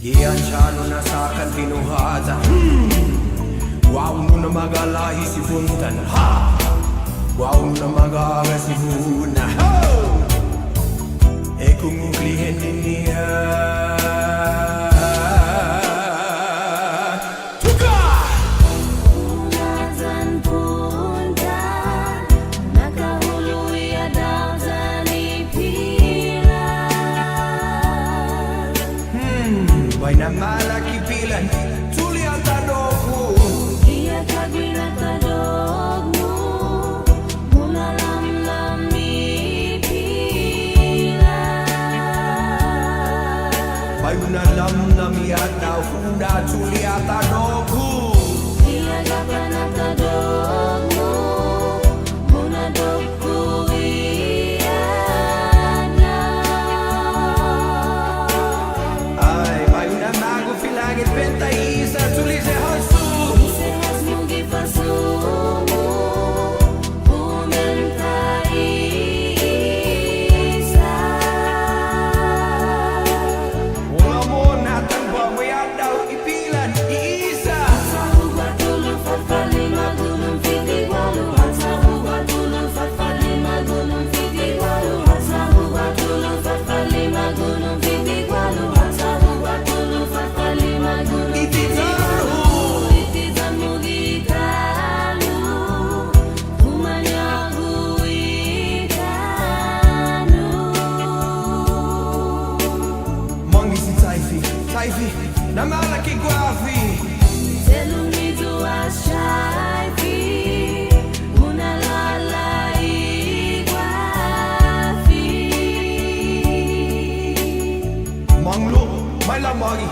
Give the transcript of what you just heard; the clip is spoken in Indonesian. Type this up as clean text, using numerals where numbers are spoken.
Iantrano na sa akin pinuhata Wow na magalahi si puntan ha Wow na magaga si Buna E kung kliyente niya May na malaki bilan Tuli ang tanong mo Iya kagwi na tanong mo Muna lam ipilan May unalam na miyataw Una tuli ang tanong mo Iya kagwa na tanong mo Muna dogko iyan na Ay, may unamago filangit benta isa Tuli se hasu Ise has mugi pasumo Umenta isa Mga mo natang ba may adaw ipilan iisa Sahu batulung fatfa lima gunung fiti walu Sahu batulung fatfa lima gunung fiti walu Sahu batulung fatfa lima gunung fiti walu Sahu batulung fatfa lima gunung fiti walu Itizan mugitalu Umanyagu ikanu Mangi si Taifi Taifi na malaki guafi Selungitu asyaifi Unalalai guafi Manglo may lamagi